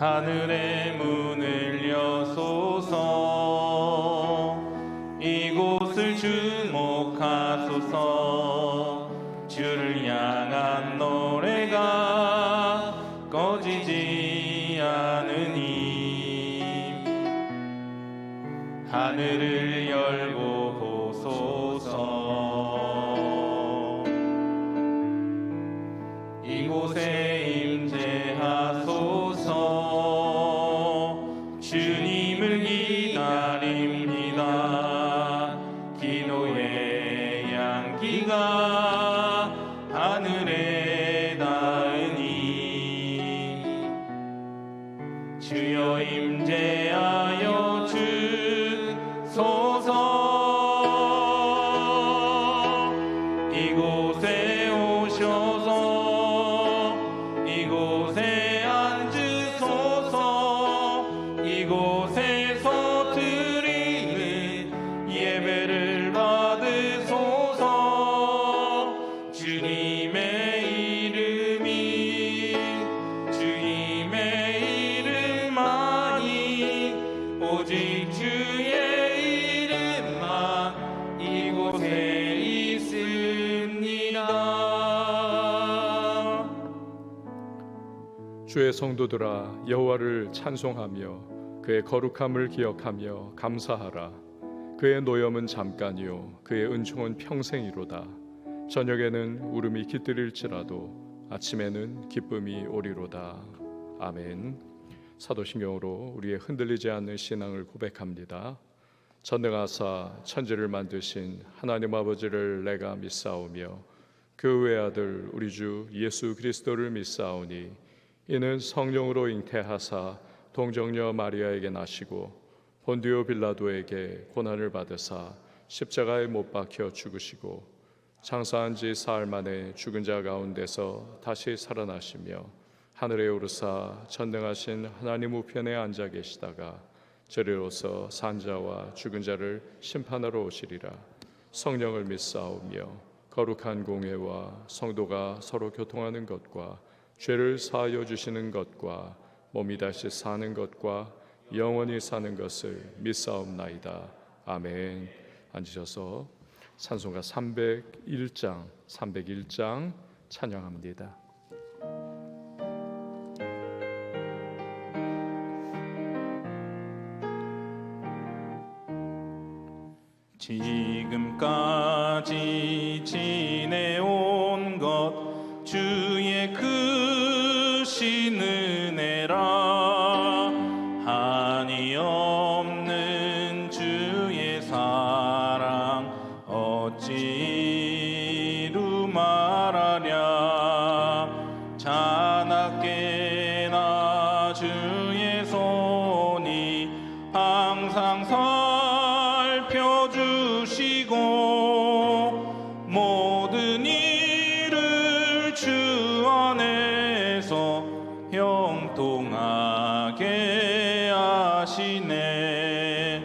하늘의 문을 여소서. 이곳을 주목하소서. 주를 향한 노래가 꺼지지 않으니 하늘을 열고 보소서. 이곳에 임재하소서. 주님을 기다립니다. 기도의 향기가 하늘에 닿으니 주여 임재하여 주소서. 이곳에 오셔서 이곳에 앉으소서. 이곳에서 드리는 예배를 받으소서. 주님의 이름이 주님의 이름만이 오직 주의 이름만 이곳에 있습니다. 주의 성도들아, 여호와를 찬송하며 그의 거룩함을 기억하며 감사하라. 그의 노염은 잠깐이요 그의 은총은 평생이로다. 저녁에는 울음이 깃들일지라도 아침에는 기쁨이 오리로다. 아멘. 사도신경으로 우리의 흔들리지 않는 신앙을 고백합니다. 전능하사 천지를 만드신 하나님 아버지를 내가 믿사오며 그 외아들 우리 주 예수 그리스도를 믿사오니 이는 성령으로 잉태하사 동정녀 마리아에게 나시고 본디오 빌라도에게 고난을 받으사 십자가에 못 박혀 죽으시고 장사한 지 사흘 만에 죽은 자 가운데서 다시 살아나시며 하늘에 오르사 전능하신 하나님 우편에 앉아 계시다가 저리로서 산자와 죽은 자를 심판하러 오시리라. 성령을 믿사오며 거룩한 공회와 성도가 서로 교통하는 것과 죄를 사하여 주시는 것과 몸이 다시 사는 것과 영원히 사는 것을 믿사옵나이다. 아멘. 앉으셔서 찬송가 301장 찬양합니다. 지금까지 지내온 것 주의 크신 은혜라. 한이 없는 주의 사랑 어찌 이루 말하랴. 자나깨나 주의 손이 항상 살펴주시고 모든 일을 주 안에서 형통하게 하시네.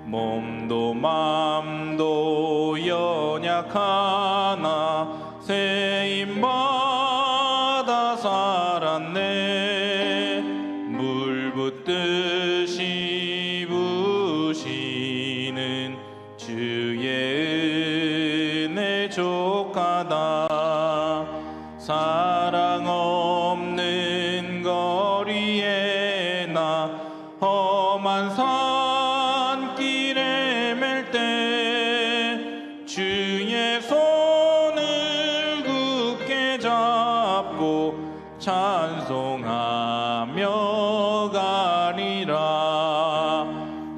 몸도 맘도 연약하나 세임받아 살았네. 물 붓듯이 부시는 주의 은혜 족하다. 사랑 없는 거리에 나 험한 산길에 맬 때 주의 손을 굳게 잡고 찬송하며 가리라.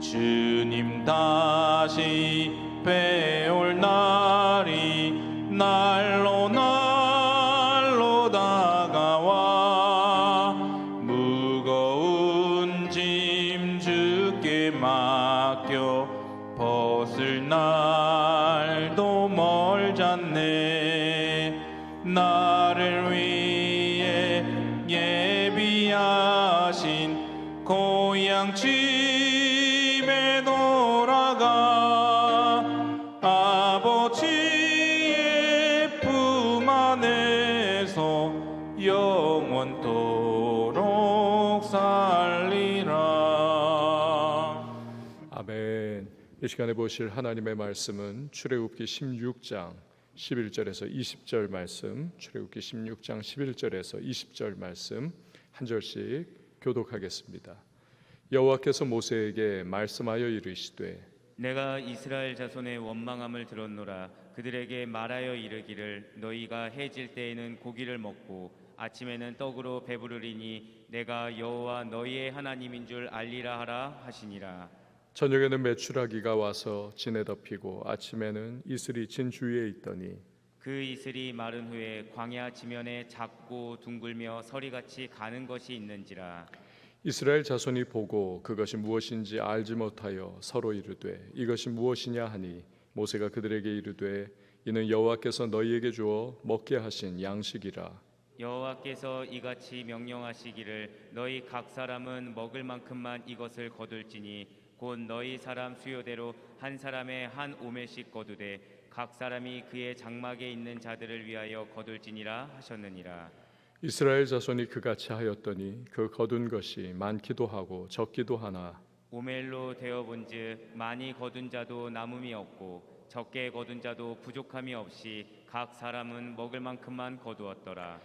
주님 다시 배올 날이 날로 다가와 무거운 짐 주께 맡겨 벗을 날도 멀잖네. 나를 위해 예비하신 고향 집에 돌아가 아버지의 품 안에서 영원토록 살리라. 아멘. 이 시간에 보실 하나님의 말씀은 출애굽기 16장 11절에서 20절 말씀, 출애굽기 16장 11절에서 20절 말씀 한 절씩 교독하겠습니다. 여호와께서 모세에게 말씀하여 이르시되 내가 이스라엘 자손의 원망함을 들었노라. 그들에게 말하여 이르기를 너희가 해질 때에는 고기를 먹고 아침에는 떡으로 배부르리니 내가 여호와 너희의 하나님인 줄 알리라 하라 하시니라. 저녁에는 메추라기가 와서 진에 덮이고 아침에는 이슬이 진 주위에 있더니 그 이슬이 마른 후에 광야 지면에 작고 둥글며 서리같이 가는 것이 있는지라. 이스라엘 자손이 보고 그것이 무엇인지 알지 못하여 서로 이르되 이것이 무엇이냐 하니 모세가 그들에게 이르되 이는 여호와께서 너희에게 주어 먹게 하신 양식이라. 여호와께서 이같이 명령하시기를 너희 각 사람은 먹을 만큼만 이것을 거둘지니 곧 너희 사람 수요대로 한 사람에 한 오멜씩 거두되 각 사람이 그의 장막에 있는 자들을 위하여 거둘지니라 하셨느니라. 이스라엘 자손이 그같이 하였더니 그 거둔 것이 많기도 하고 적기도 하나 오멜로 되어본즉 많이 거둔 자도 남음이 없고 적게 거둔 자도 부족함이 없이 각 사람은 먹을 만큼만 거두었더라.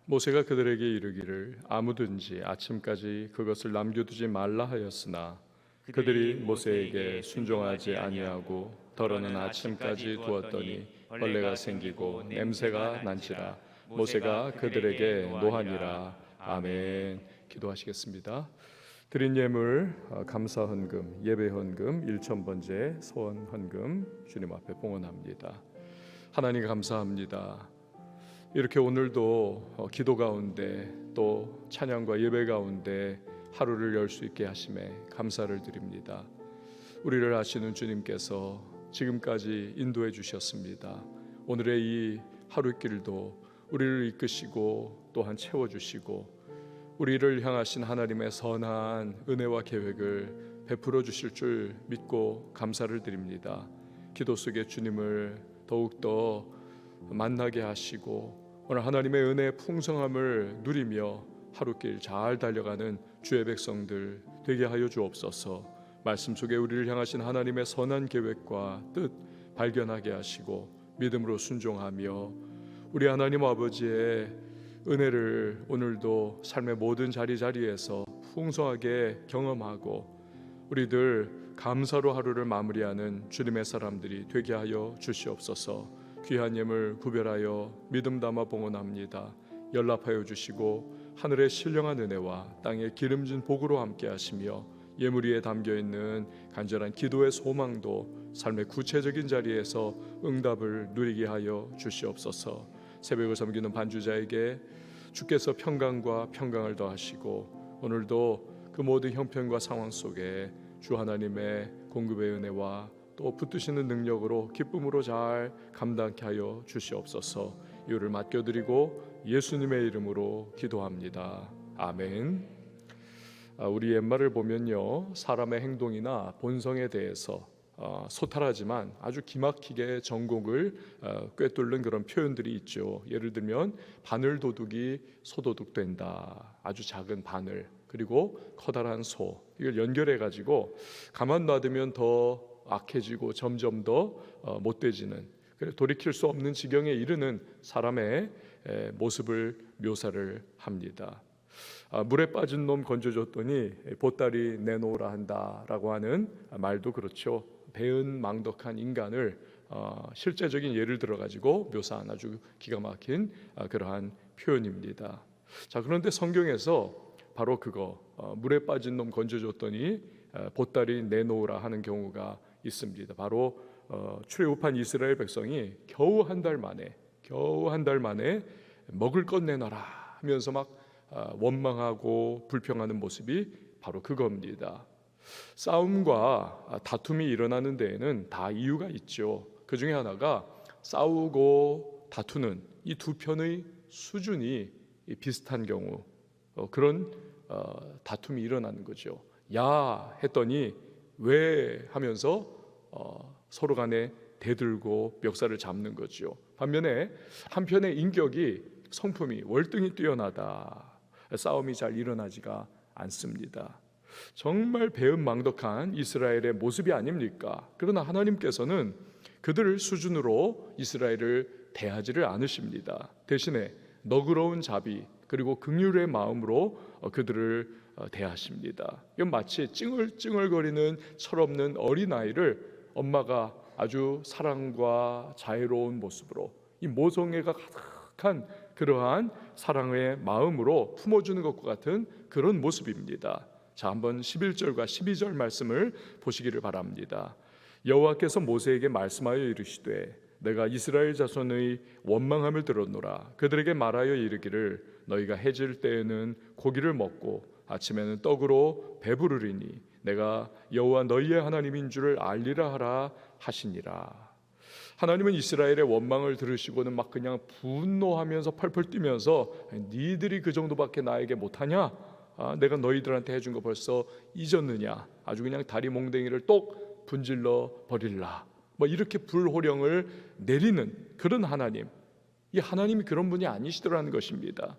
모세가 그들에게 이르기를 아무든지 아침까지 그것을 남겨두지 말라 하였으나 그들이 모세에게 순종하지 아니하고 더러는 아침까지 두었더니 벌레가 생기고 냄새가 난지라. 모세가 그들에게 노하니라. 아멘. 기도하시겠습니다. 드린 예물 감사 헌금, 예배 헌금, 1,000번째 소원 헌금 주님 앞에 봉헌합니다. 하나님 감사합니다. 이렇게 오늘도 기도 가운데 또 찬양과 예배 가운데 하루를 열 수 있게 하심에 감사를 드립니다. 우리를 아시는 주님께서 지금까지 인도해 주셨습니다. 오늘의 이 하루길도 우리를 이끄시고 또한 채워주시고 우리를 향하신 하나님의 선한 은혜와 계획을 베풀어 주실 줄 믿고 감사를 드립니다. 기도 속에 주님을 더욱더 만나게 하시고 오늘 하나님의 은혜의 풍성함을 누리며 하루길 잘 달려가는 주의 백성들 되게 하여 주옵소서. 말씀 속에 우리를 향하신 하나님의 선한 계획과 뜻 발견하게 하시고 믿음으로 순종하며 우리 하나님 아버지의 은혜를 오늘도 삶의 모든 자리자리에서 풍성하게 경험하고 우리들 감사로 하루를 마무리하는 주님의 사람들이 되게 하여 주시옵소서. 귀한 예물 구별하여 믿음 담아 봉헌합니다. 연락하여 주시고 하늘의 신령한 은혜와 땅의 기름진 복으로 함께 하시며 예물 위에 담겨있는 간절한 기도의 소망도 삶의 구체적인 자리에서 응답을 누리게 하여 주시옵소서. 새벽을 섬기는 반주자에게 주께서 평강과 평강을 더하시고 오늘도 그 모든 형편과 상황 속에 주 하나님의 공급의 은혜와 또 붙드시는 능력으로 기쁨으로 잘 감당케 하여 주시옵소서. 이유를 맡겨드리고 예수님의 이름으로 기도합니다. 아멘. 우리 옛말을 보면요, 사람의 행동이나 본성에 대해서 소탈하지만 아주 기막히게 전곡을 꿰뚫는 그런 표현들이 있죠. 예를 들면 바늘 도둑이 소도둑 된다. 아주 작은 바늘 그리고 커다란 소, 이걸 연결해 가지고 가만 놔두면 더 악해지고 점점 더 못돼지는, 돌이킬 수 없는 지경에 이르는 사람의 모습을 묘사를 합니다. 물에 빠진 놈 건져줬더니 보따리 내놓으라 한다라고 하는 말도 그렇죠. 배은망덕한 인간을 실제적인 예를 들어가지고 묘사한 아주 기가 막힌 그러한 표현입니다. 자, 그런데 성경에서 바로 그거 물에 빠진 놈 건져줬더니 보따리 내놓으라 하는 경우가 있습니다. 바로 출애굽한 이스라엘 백성이 겨우 한 달 만에 먹을 것 내놔라 하면서 막 원망하고 불평하는 모습이 바로 그겁니다. 싸움과 다툼이 일어나는 데에는 다 이유가 있죠. 그 중에 하나가 싸우고 다투는 이 두 편의 수준이 비슷한 경우, 그런 다툼이 일어나는 거죠. 야 했더니 왜 하면서 서로 간에 대들고 멱살을 잡는 거죠. 반면에 한편의 인격이 성품이 월등히 뛰어나다, 싸움이 잘 일어나지가 않습니다. 정말 배은망덕한 이스라엘의 모습이 아닙니까? 그러나 하나님께서는 그들을 수준으로 이스라엘을 대하지를 않으십니다. 대신에 너그러운 자비 그리고 긍휼의 마음으로 그들을 대하십니다. 이건 마치 찡얼찡얼거리는 철없는 어린아이를 엄마가 아주 사랑과 자애로운 모습으로 이 모성애가 가득한 그러한 사랑의 마음으로 품어주는 것과 같은 그런 모습입니다. 자, 한번 11절과 12절 말씀을 보시기를 바랍니다. 여호와께서 모세에게 말씀하여 이르시되 내가 이스라엘 자손의 원망함을 들었노라. 그들에게 말하여 이르기를 너희가 해질 때에는 고기를 먹고 아침에는 떡으로 배부르리니 내가 여호와 너희의 하나님인 줄을 알리라 하라 하시니라. 하나님은 이스라엘의 원망을 들으시고는 막 그냥 분노하면서 펄펄 뛰면서 니들이 그 정도밖에 나에게 못하냐? 내가 너희들한테 해준 거 벌써 잊었느냐? 아주 그냥 다리 몽댕이를 똑 분질러 버릴라. 뭐 이렇게 불호령을 내리는 그런 하나님, 이 하나님이 그런 분이 아니시더라는 것입니다.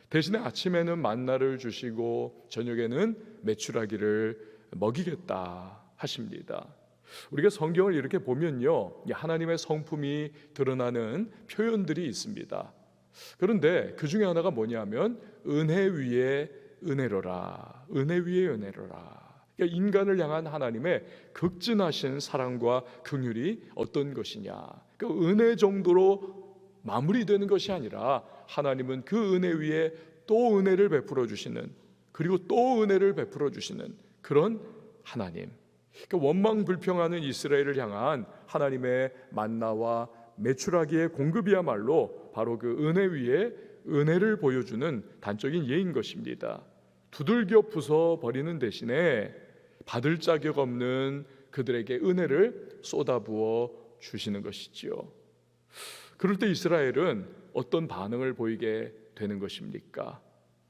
대신에 아침에는 만나를 주시고 저녁에는 메추라기를 먹이겠다 하십니다. 우리가 성경을 이렇게 보면요, 하나님의 성품이 드러나는 표현들이 있습니다. 그런데 그 중에 하나가 뭐냐면 은혜 위에 은혜로라, 은혜 위에 은혜로라. 그러니까 인간을 향한 하나님의 극진하신 사랑과 긍휼이 어떤 것이냐, 그 은혜 정도로 마무리되는 것이 아니라 하나님은 그 은혜 위에 또 은혜를 베풀어 주시는, 그리고 또 은혜를 베풀어 주시는 그런 하나님. 그러니까 원망불평하는 이스라엘을 향한 하나님의 만나와 메추라기의 공급이야말로 바로 그 은혜 위에 은혜를 보여주는 단적인 예인 것입니다. 두들겨 부숴버리는 대신에 받을 자격 없는 그들에게 은혜를 쏟아부어 주시는 것이지요. 그럴 때 이스라엘은 어떤 반응을 보이게 되는 것입니까?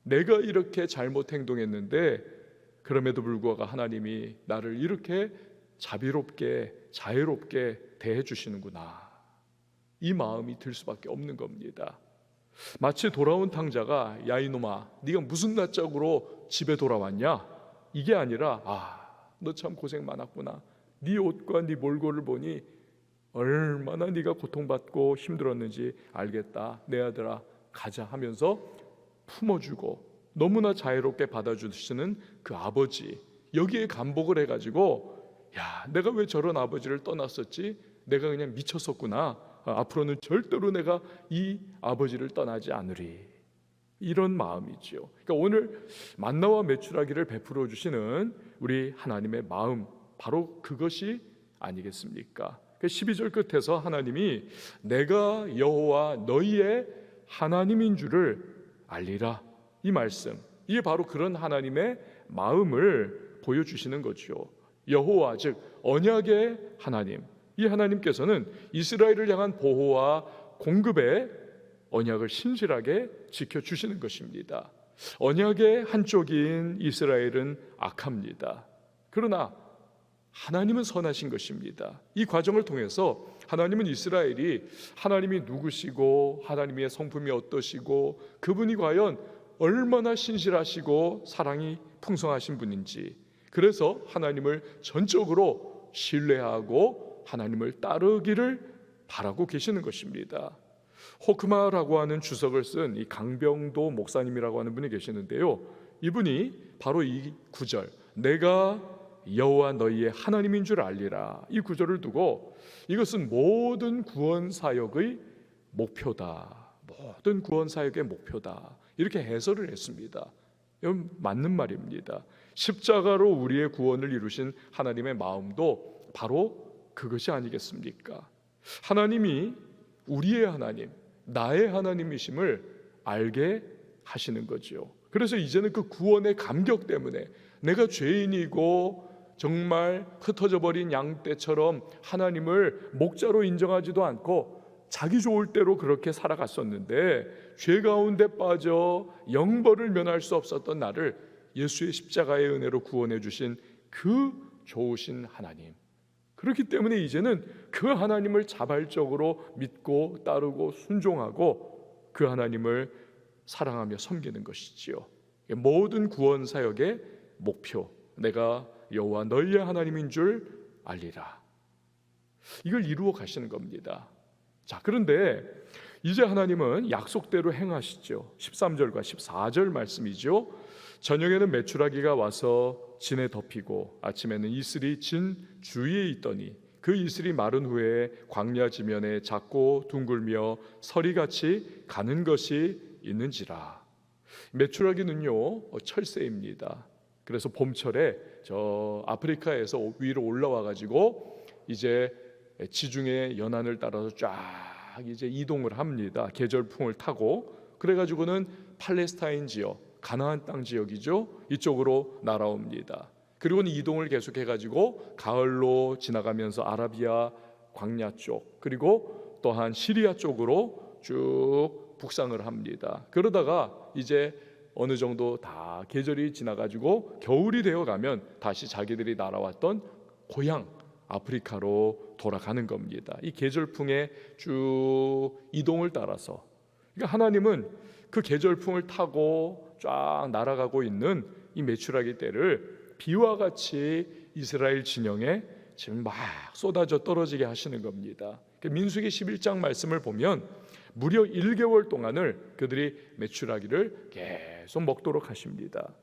내가 이렇게 잘못 행동했는데 그럼에도 불구하고 하나님이 나를 이렇게 자비롭게 자애롭게 대해 주시는구나, 이 마음이 들 수밖에 없는 겁니다. 마치 돌아온 탕자가 야 이놈아 네가 무슨 낯짝으로 집에 돌아왔냐, 이게 아니라 너 참 고생 많았구나, 네 옷과 네 몰골을 보니 얼마나 네가 고통받고 힘들었는지 알겠다, 내 아들아 가자 하면서 품어주고 너무나 자애롭게 받아주시는 그 아버지, 여기에 감복을 해가지고 야 내가 왜 저런 아버지를 떠났었지, 내가 그냥 미쳤었구나, 앞으로는 절대로 내가 이 아버지를 떠나지 않으리, 이런 마음이죠. 그러니까 오늘 만나와 메추라기를 베풀어 주시는 우리 하나님의 마음, 바로 그것이 아니겠습니까? 12절 끝에서 하나님이 내가 여호와 너희의 하나님인 줄을 알리라, 이 말씀, 이게 바로 그런 하나님의 마음을 보여주시는 거죠. 여호와 즉 언약의 하나님, 이 하나님께서는 이스라엘을 향한 보호와 공급의 언약을 신실하게 지켜주시는 것입니다. 언약의 한쪽인 이스라엘은 악합니다. 그러나 하나님은 선하신 것입니다. 이 과정을 통해서 하나님은 이스라엘이 하나님이 누구시고 하나님의 성품이 어떠시고 그분이 과연 얼마나 신실하시고 사랑이 풍성하신 분인지, 그래서 하나님을 전적으로 신뢰하고 하나님을 따르기를 바라고 계시는 것입니다. 호크마라고 하는 주석을 쓴 이 강병도 목사님이라고 하는 분이 계시는데요, 이분이 바로 이 구절 내가 여호와 너희의 하나님인 줄 알리라, 이 구절을 두고 이것은 모든 구원 사역의 목표다, 모든 구원 사역의 목표다, 이렇게 해설을 했습니다. 이건 맞는 말입니다. 십자가로 우리의 구원을 이루신 하나님의 마음도 바로 그것이 아니겠습니까? 하나님이 우리의 하나님, 나의 하나님이심을 알게 하시는 거죠. 그래서 이제는 그 구원의 감격 때문에 내가 죄인이고 정말 흩어져 버린 양떼처럼 하나님을 목자로 인정하지도 않고 자기 좋을 대로 그렇게 살아갔었는데 죄 가운데 빠져 영벌을 면할 수 없었던 나를 예수의 십자가의 은혜로 구원해 주신 그 좋으신 하나님, 그렇기 때문에 이제는 그 하나님을 자발적으로 믿고 따르고 순종하고 그 하나님을 사랑하며 섬기는 것이지요. 모든 구원 사역의 목표, 내가 여호와 너희의 하나님인 줄 알리라. 이걸 이루어 가시는 겁니다. 자, 그런데 이제 하나님은 약속대로 행하시죠. 13절과 14절 말씀이죠. 저녁에는 메추라기가 와서 진에 덮이고 아침에는 이슬이 진 주위에 있더니 그 이슬이 마른 후에 광야 지면에 작고 둥글며 서리같이 가는 것이 있는지라. 메추라기는요 철새입니다. 그래서 봄철에 저 아프리카에서 위로 올라와 가지고 이제 지중해 연안을 따라서 쫙 이제 이동을 합니다. 계절풍을 타고. 그래가지고는 팔레스타인 지역, 가나안 땅 지역이죠. 이쪽으로 날아옵니다. 그리고는 이동을 계속해가지고 가을로 지나가면서 아라비아 광야 쪽, 그리고 또한 시리아 쪽으로 쭉 북상을 합니다. 그러다가 이제 어느 정도 다 계절이 지나가지고 겨울이 되어가면 다시 자기들이 날아왔던 고향 아프리카로 돌아가는 겁니다. 이 계절풍의 쭉 이동을 따라서, 그러니까 하나님은 그 계절풍을 타고 쫙 날아가고 있는 이 메추라기 떼를 비와 같이 이스라엘 진영에 지금 막 쏟아져 떨어지게 하시는 겁니다. 민수기 11장 말씀을 보면 무려 1개월 동안을 그들이 메추라기를 계속 먹도록 하십니다.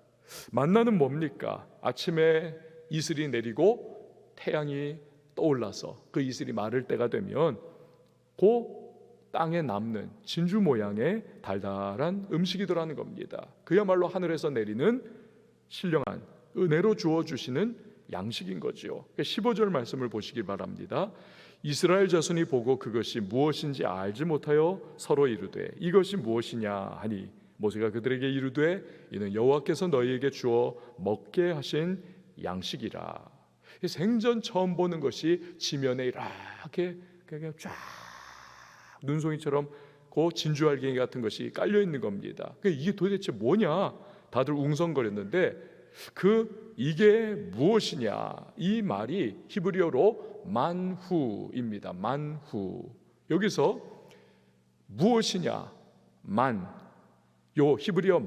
만나는 뭡니까? 아침에 이슬이 내리고 태양이 떠올라서 그 이슬이 마를 때가 되면 그 땅에 남는 진주 모양의 달달한 음식이더라는 겁니다. 그야말로 하늘에서 내리는 신령한 은혜로 주어주시는 양식인 거지요. 15절 말씀을 보시기 바랍니다. 이스라엘 자손이 보고 그것이 무엇인지 알지 못하여 서로 이르되 이것이 무엇이냐 하니 모세가 그들에게 이르되 이는 여호와께서 너희에게 주어 먹게 하신 양식이라. 생전 처음 보는 것이 지면에 이렇게 쫙 눈송이처럼 그 진주알갱이 같은 것이 깔려 있는 겁니다. 이게 도대체 뭐냐? 다들 웅성거렸는데 이게 무엇이냐? 이 말이 히브리어로 만후입니다. 만후. 여기서 무엇이냐? 요 히브리어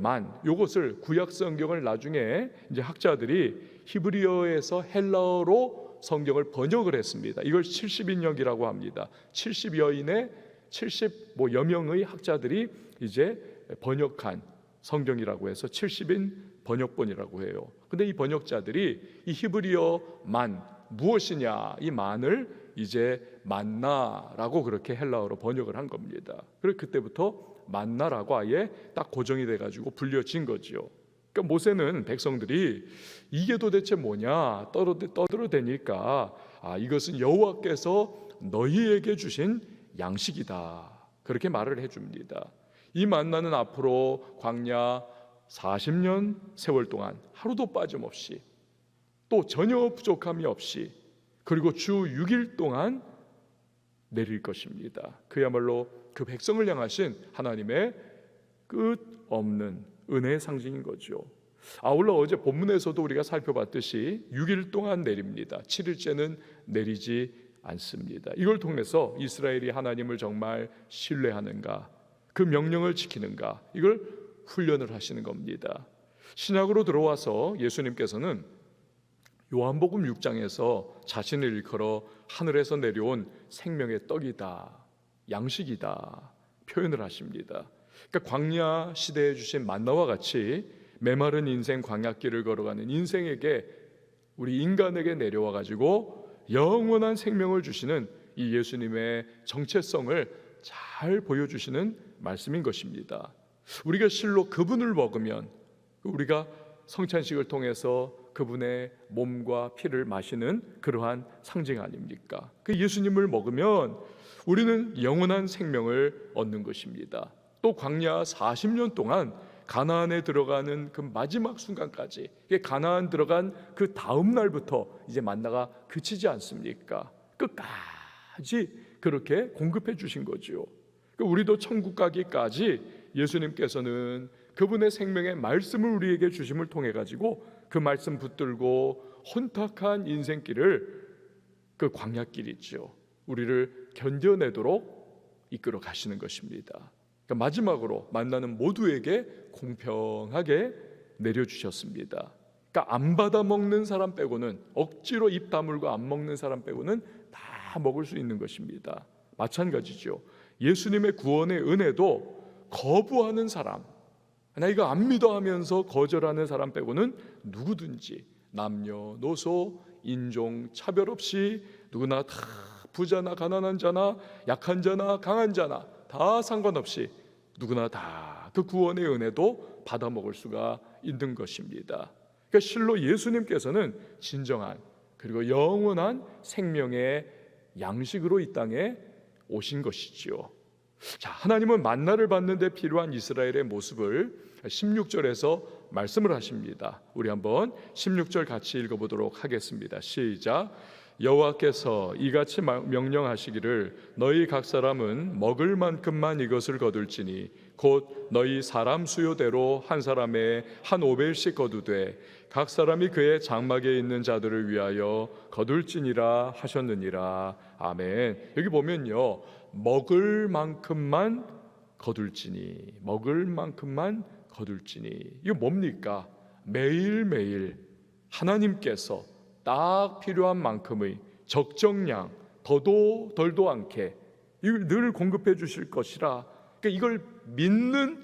요것을 구약 성경을 나중에 이제 학자들이 히브리어에서 헬라어로 성경을 번역을 했습니다. 이걸 70인역이라고 합니다. 70여인의 70여 명의 학자들이 이제 번역한 성경이라고 해서 70인 번역본이라고 해요. 근데 이 번역자들이 이 히브리어 무엇이냐, 이 만을 이제 만나라고 그렇게 헬라어로 번역을 한 겁니다. 그래서 그때부터 만나라고 아예 딱 고정이 돼가지고 불려진 거죠. 그러니까 모세는 백성들이 이게 도대체 뭐냐 떠들어대니까 이것은 여호와께서 너희에게 주신 양식이다, 그렇게 말을 해줍니다. 이 만나는 앞으로 광야 40년 세월 동안 하루도 빠짐없이 또 전혀 부족함이 없이 그리고 주 6일 동안 내릴 것입니다. 그야말로 그 백성을 향하신 하나님의 끝없는 은혜의 상징인 거죠. 아울러 어제 본문에서도 우리가 살펴봤듯이 6일 동안 내립니다. 7일째는 내리지 않습니다. 이걸 통해서 이스라엘이 하나님을 정말 신뢰하는가, 그 명령을 지키는가, 이걸 훈련을 하시는 겁니다. 신약으로 들어와서 예수님께서는 요한복음 6장에서 자신을 일컬어 하늘에서 내려온 생명의 떡이다, 양식이다 표현을 하십니다. 그러니까 광야 시대에 주신 만나와 같이 메마른 인생 광야길을 걸어가는 인생에게, 우리 인간에게 내려와 가지고 영원한 생명을 주시는 이 예수님의 정체성을 잘 보여주시는 말씀인 것입니다. 우리가 실로 그분을 먹으면, 우리가 성찬식을 통해서 그분의 몸과 피를 마시는 그러한 상징 아닙니까? 그 예수님을 먹으면 우리는 영원한 생명을 얻는 것입니다. 또 광야 40년 동안 가나안에 들어가는 그 마지막 순간까지, 가나안 들어간 그 다음 날부터 이제 만나가 그치지 않습니까? 끝까지 그렇게 공급해 주신 거죠. 우리도 천국 가기까지 예수님께서는 그분의 생명의 말씀을 우리에게 주심을 통해 가지고 그 말씀 붙들고 혼탁한 인생길을, 그 광야길 있죠, 우리를 견뎌내도록 이끌어 가시는 것입니다. 그러니까 마지막으로 만나는 모두에게 공평하게 내려주셨습니다. 그러니까 안 받아 먹는 사람 빼고는, 억지로 입 다물고 안 먹는 사람 빼고는 다 먹을 수 있는 것입니다. 마찬가지죠. 예수님의 구원의 은혜도 거부하는 사람, 나 이거 안 믿어 하면서 거절하는 사람 빼고는 누구든지 남녀노소 인종 차별 없이 누구나 다, 부자나 가난한 자나 약한 자나 강한 자나 다 상관없이 누구나 다 그 구원의 은혜도 받아 먹을 수가 있는 것입니다. 그러니까 실로 예수님께서는 진정한 그리고 영원한 생명의 양식으로 이 땅에 오신 것이지요. 자, 하나님은 만나를 받는 데 필요한 이스라엘의 모습을 16절에서 말씀을 하십니다. 우리 한번 16절 같이 읽어보도록 하겠습니다. 시작. 여호와께서 이같이 명령하시기를 너희 각 사람은 먹을 만큼만 이것을 거둘지니 곧 너희 사람 수요대로 한 사람에 한 오벨씩 거두되 각 사람이 그의 장막에 있는 자들을 위하여 거둘지니라 하셨느니라. 아멘. 여기 보면요, 먹을 만큼만 거둘지니, 먹을 만큼만 거둘지니, 이거 뭡니까? 매일매일 하나님께서 딱 필요한 만큼의 적정량, 더도 덜도 않게 이걸 늘 공급해 주실 것이라. 그러니까 이걸 믿는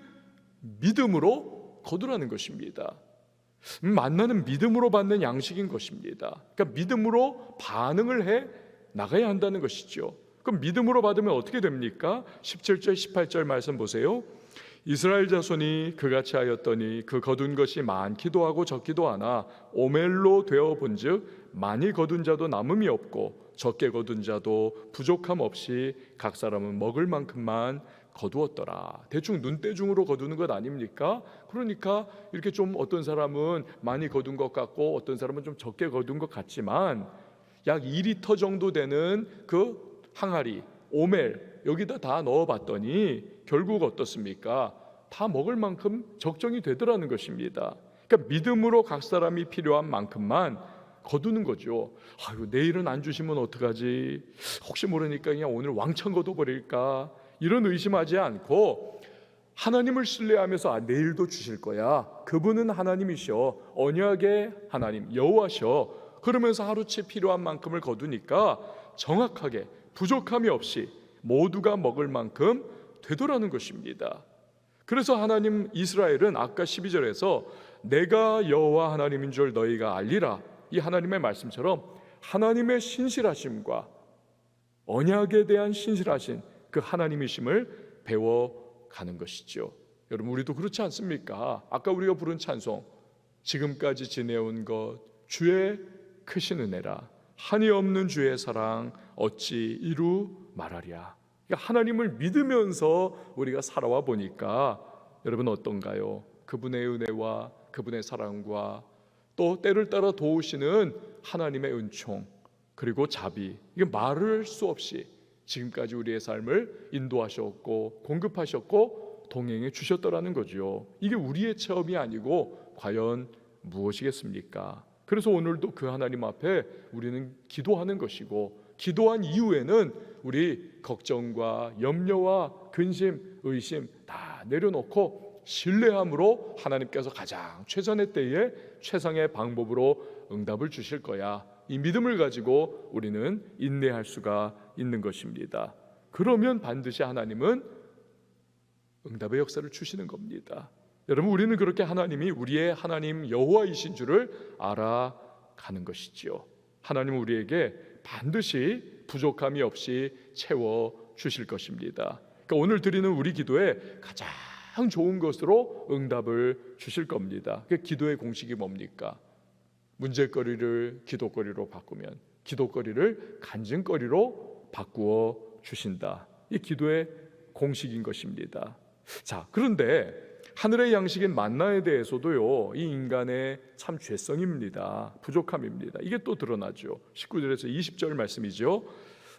믿음으로 거두라는 것입니다. 만나는 믿음으로 받는 양식인 것입니다. 그러니까 믿음으로 반응을 해 나가야 한다는 것이죠. 그럼 믿음으로 받으면 어떻게 됩니까? 17절 18절 말씀 보세요. 이스라엘 자손이 그같이 하였더니 그 거둔 것이 많기도 하고 적기도 하나 오멜로 되어 본즉 많이 거둔 자도 남음이 없고 적게 거둔 자도 부족함 없이 각 사람은 먹을 만큼만 거두었더라. 대충 눈대중으로 거두는 것 아닙니까? 그러니까 이렇게 좀 어떤 사람은 많이 거둔 것 같고 어떤 사람은 좀 적게 거둔 것 같지만 약 2리터 정도 되는 그 항아리 오멜 여기다 다 넣어봤더니 결국 어떻습니까? 다 먹을 만큼 적정이 되더라는 것입니다. 그러니까 믿음으로 각 사람이 필요한 만큼만 거두는 거죠. 아유, 내일은 안 주시면 어떡하지? 혹시 모르니까 그냥 오늘 왕창 거둬버릴까? 이런 의심하지 않고 하나님을 신뢰하면서 내일도 주실 거야. 그분은 하나님이셔. 언약의 하나님 여호와셔. 그러면서 하루치 필요한 만큼을 거두니까 정확하게 부족함이 없이 모두가 먹을 만큼 되더라는 것입니다. 그래서 하나님 이스라엘은 아까 12절에서 내가 여호와 하나님인 줄 너희가 알리라, 이 하나님의 말씀처럼 하나님의 신실하심과 언약에 대한 신실하신 그 하나님이심을 배워가는 것이죠. 여러분, 우리도 그렇지 않습니까? 아까 우리가 부른 찬송, 지금까지 지내온 것 주의 크신 은혜라, 한이 없는 주의 사랑 어찌 이루 말하랴. 그러니까 하나님을 믿으면서 우리가 살아와 보니까 여러분 어떤가요? 그분의 은혜와 그분의 사랑과 또 때를 따라 도우시는 하나님의 은총 그리고 자비, 이게 말할 수 없이 지금까지 우리의 삶을 인도하셨고 공급하셨고 동행해 주셨더라는 거죠. 이게 우리의 체험이 아니고 과연 무엇이겠습니까? 그래서 오늘도 그 하나님 앞에 우리는 기도하는 것이고, 기도한 이후에는 우리 걱정과 염려와 근심, 의심 다 내려놓고 신뢰함으로 하나님께서 가장 최선의 때에 최상의 방법으로 응답을 주실 거야, 이 믿음을 가지고 우리는 인내할 수가 있는 것입니다. 그러면 반드시 하나님은 응답의 역사를 주시는 겁니다. 여러분, 우리는 그렇게 하나님이 우리의 하나님 여호와이신 줄을 알아가는 것이지요. 하나님은 우리에게 반드시 부족함이 없이 채워 주실 것입니다. 그러니까 오늘 드리는 우리 기도에 가장 좋은 것으로 응답을 주실 겁니다. 그 기도의 공식이 뭡니까? 문제거리를 기도거리로 바꾸면 기도거리를 간증거리로 바꾸어 주신다. 이 기도의 공식인 것입니다. 자, 그런데 하늘의 양식인 만나에 대해서도요, 이 인간의 참 죄성입니다. 부족함입니다. 이게 또 드러나죠. 19절에서 20절 말씀이죠.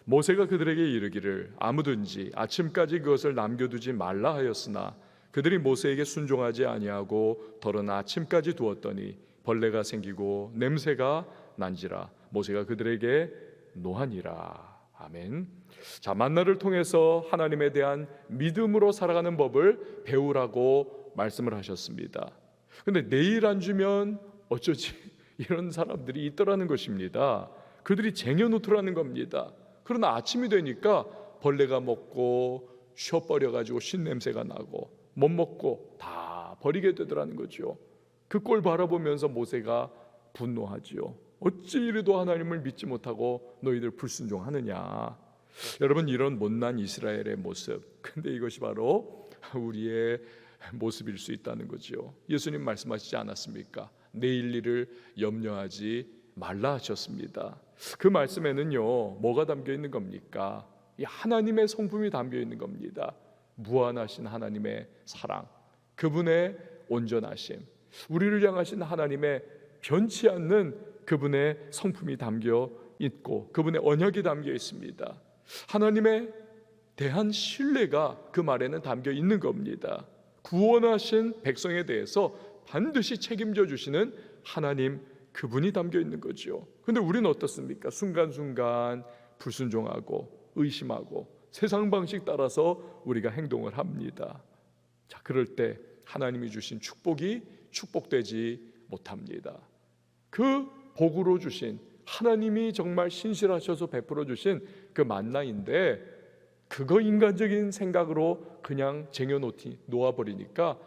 모세가 그들에게 이르기를 아무든지 아침까지 그것을 남겨두지 말라 하였으나 그들이 모세에게 순종하지 아니하고 더러는 아침까지 두었더니 벌레가 생기고 냄새가 난지라 모세가 그들에게 노하니라. 아멘. 자, 만나를 통해서 하나님에 대한 믿음으로 살아가는 법을 배우라고 말씀을 하셨습니다. 근데 내일 안 주면 어쩌지? 이런 사람들이 있더라는 것입니다. 그들이 쟁여놓더라는 겁니다. 그러나 아침이 되니까 벌레가 먹고 쉬어버려가지고 쉰냄새가 나고 못 먹고 다 버리게 되더라는 거죠. 그 꼴 바라보면서 모세가 분노하지요. 어찌 이래도 하나님을 믿지 못하고 너희들 불순종하느냐. 여러분, 이런 못난 이스라엘의 모습, 근데 이것이 바로 우리의 모습일 수 있다는 거죠. 예수님 말씀하시지 않았습니까? 내일 일을 염려하지 말라 하셨습니다. 그 말씀에는요, 뭐가 담겨 있는 겁니까? 이 하나님의 성품이 담겨 있는 겁니다. 무한하신 하나님의 사랑, 그분의 온전하심, 우리를 향하신 하나님의 변치 않는 그분의 성품이 담겨 있고 그분의 언약이 담겨 있습니다. 하나님에 대한 신뢰가 그 말에는 담겨 있는 겁니다. 구원하신 백성에 대해서 반드시 책임져 주시는 하나님, 그분이 담겨 있는 거죠. 그런데 우리는 어떻습니까? 순간순간 불순종하고 의심하고 세상 방식 따라서 우리가 행동을 합니다. 자, 그럴 때 하나님이 주신 축복이 축복되지 못합니다. 그 복으로 주신, 하나님이 정말 신실하셔서 베풀어 주신 그 만나인데 그거 인간적인 생각으로 그냥 놓아버리니까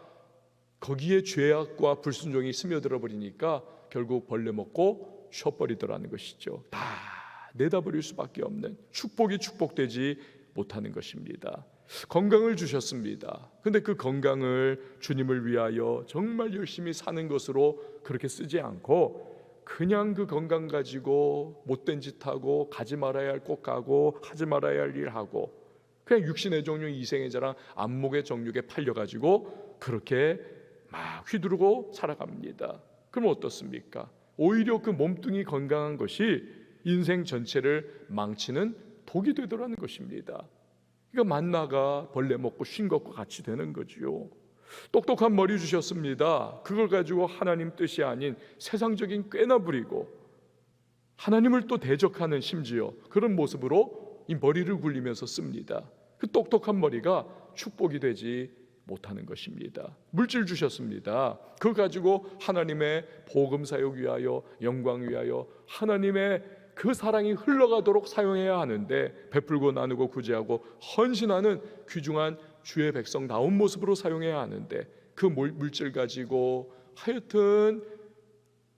거기에 죄악과 불순종이 스며들어 버리니까 결국 벌레 먹고 쉬어버리더라는 것이죠. 다 내다버릴 수밖에 없는, 축복이 축복되지 못하는 것입니다. 건강을 주셨습니다. 근데 그 건강을 주님을 위하여 정말 열심히 사는 것으로 그렇게 쓰지 않고 그냥 그 건강 가지고 못된 짓 하고 가지 말아야 할 곳 가고 하지 말아야 할 일 하고 그냥 육신의 정욕, 이생의 자랑, 안목의 정욕에 팔려가지고 그렇게 막 휘두르고 살아갑니다. 그럼 어떻습니까? 오히려 그 몸뚱이 건강한 것이 인생 전체를 망치는 독이 되더라는 것입니다. 그러니까 만나가 벌레 먹고 쉰 것과 같이 되는 거지요. 똑똑한 머리 주셨습니다. 그걸 가지고 하나님 뜻이 아닌 세상적인 꾀나 부리고 하나님을 또 대적하는, 심지어 그런 모습으로 이 머리를 굴리면서 씁니다. 그 똑똑한 머리가 축복이 되지 못하는 것입니다. 물질 주셨습니다. 그걸 가지고 하나님의 복음 사역 위하여, 영광 위하여 하나님의 그 사랑이 흘러가도록 사용해야 하는데 베풀고 나누고 구제하고 헌신하는 귀중한 주의 백성다운 모습으로 사용해야 하는데 그 물질 가지고 하여튼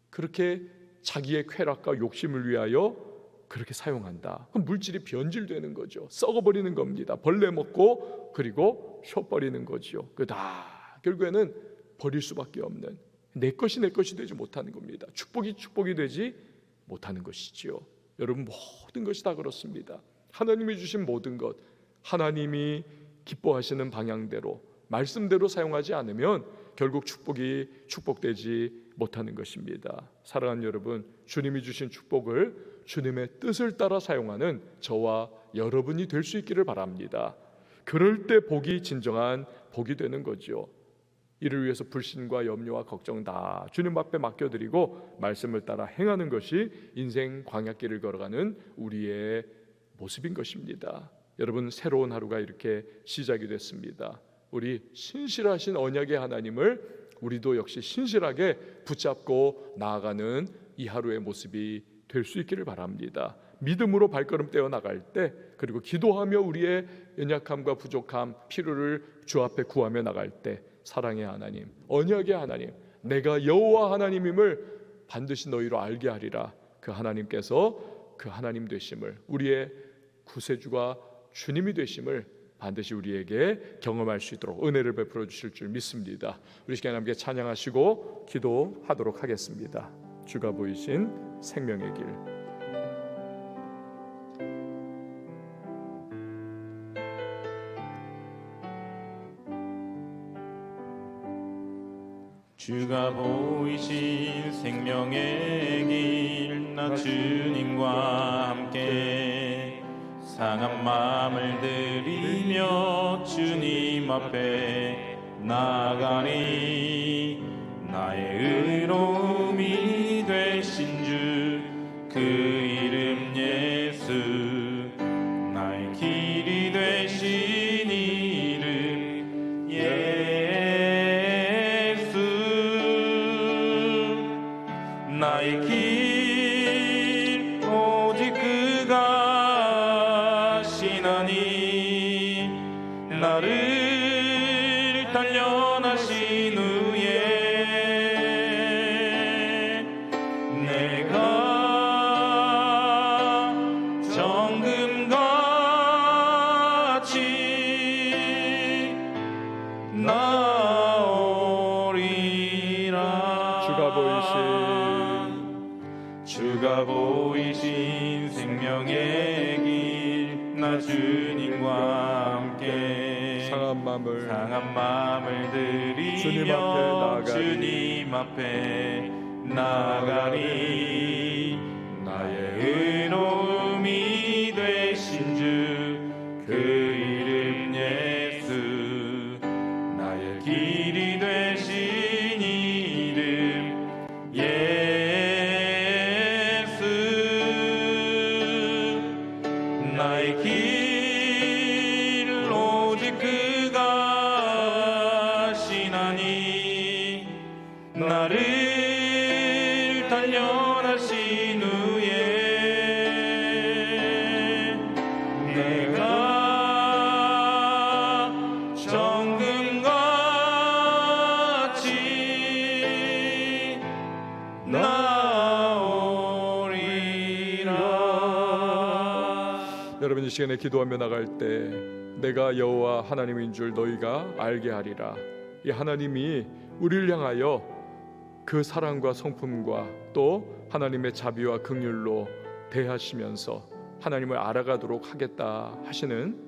그렇게 자기의 쾌락과 욕심을 위하여 그렇게 사용한다. 그럼 물질이 변질되는 거죠. 썩어버리는 겁니다. 벌레 먹고 그리고 쉬어버리는 거죠. 다 결국에는 버릴 수밖에 없는, 내 것이 되지 못하는 겁니다. 축복이 되지 못하는 것이지요. 여러분, 모든 것이 다 그렇습니다. 하나님이 주신 모든 것, 하나님이 기뻐하시는 방향대로, 말씀대로 사용하지 않으면 결국 축복되지 못하는 것입니다. 사랑하는 여러분, 주님이 주신 축복을 주님의 뜻을 따라 사용하는 저와 여러분이 될 수 있기를 바랍니다. 그럴 때 복이 진정한 복이 되는 거죠. 이를 위해서 불신과 염려와 걱정 다 주님 앞에 맡겨드리고 말씀을 따라 행하는 것이 인생 광야길을 걸어가는 우리의 모습인 것입니다. 여러분, 새로운 하루가 이렇게 시작이 됐습니다. 우리 신실하신 언약의 하나님을 우리도 역시 신실하게 붙잡고 나아가는 이 하루의 모습이 될 수 있기를 바랍니다. 믿음으로 발걸음 떼어 나갈 때, 그리고 기도하며 우리의 연약함과 부족함, 필요를 주 앞에 구하며 나갈 때 사랑의 하나님, 언약의 하나님, 내가 여호와 하나님임을 반드시 너희로 알게 하리라. 그 하나님께서 그 하나님 되심을, 우리의 구세주가 주님이 되심을 반드시 우리에게 경험할 수 있도록 은혜를 베풀어 주실 줄 믿습니다. 우리 시간 함께 찬양하시고 기도하도록 하겠습니다. 주가 보이신 생명의 길. 주가 보이신 생명의 길, 나 주님과 함께 상한 마음을 들이며 주님 앞에 나가니, 나의 의로움이 되신 주 그 이름 예수, 나의 길이 되신 이름 예수. 나의 길 오직 그가 시나니 나를 단련하신 후에 내가 정금같이 나오리라. 주가 보이신 생명의 길 나 주님과 함께 상한 마음을 들이며 주님 앞에 나가리. 나의 의로움이 되신 주 그 이름 예수 나의 길이 되신 이름 예수 나의 길 오직 그가 시나니 나를 단련하신 후에 내가 정금같이 나오리라. 여러분 이 시간에 기도하며 나갈 때 내가 여호와 하나님인 줄 너희가 알게 하리라. 이 하나님이 우리를 향하여 그 사랑과 성품과 또 하나님의 자비와 긍휼로 대하시면서 하나님을 알아가도록 하겠다 하시는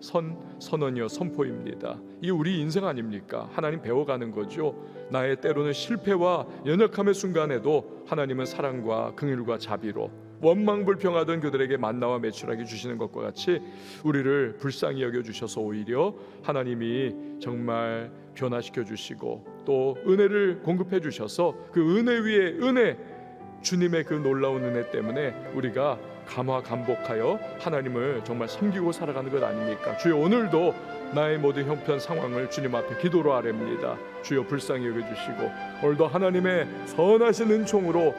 선언이요 선포입니다. 이게 우리 인생 아닙니까? 하나님 배워가는 거죠. 나의 때로는 실패와 연약함의 순간에도 하나님은 사랑과 긍휼과 자비로 원망불평하던 그들에게 만나와 매출하게 주시는 것과 같이 우리를 불쌍히 여겨주셔서 오히려 하나님이 정말 변화시켜 주시고 또 은혜를 공급해 주셔서 그 은혜 위에 은혜, 주님의 그 놀라운 은혜 때문에 우리가 감화감복하여 하나님을 정말 섬기고 살아가는 것 아닙니까? 주여 오늘도 나의 모든 형편 상황을 주님 앞에 기도로 아뢰옵니다. 주여 불쌍히 여겨주시고 오늘도 하나님의 선하신 은총으로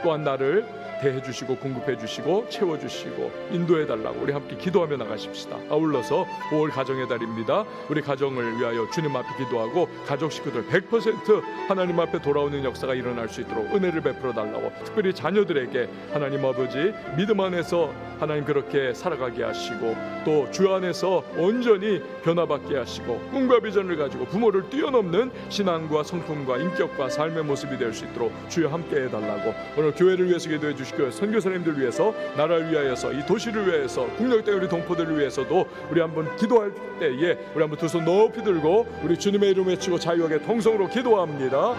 또한 나를 대해주시고 공급해주시고 채워주시고 인도해달라고 우리 함께 기도하며 나가십시다. 아울러서 5월 가정의 달입니다. 우리 가정을 위하여 주님 앞에 기도하고 가족 식구들 100% 하나님 앞에 돌아오는 역사가 일어날 수 있도록 은혜를 베풀어 달라고, 특별히 자녀들에게 하나님 아버지 믿음 안에서 하나님 그렇게 살아가게 하시고 또 주 안에서 온전히 변화받게 하시고 꿈과 비전을 가지고 부모를 뛰어넘는 신앙과 성품과 인격과 삶의 모습이 될 수 있도록 주여 함께 해달라고, 오늘 교회를 위해서 기도해 주시고 선교사님들 위해서, 나라를 위하여서, 이 도시를 위해서, 국력된 우리 동포들을 위해서도 우리 한번 기도할 때에 우리 한번 두 손 높이 들고 우리 주님의 이름 외치고 자유하게 통성으로 기도합니다.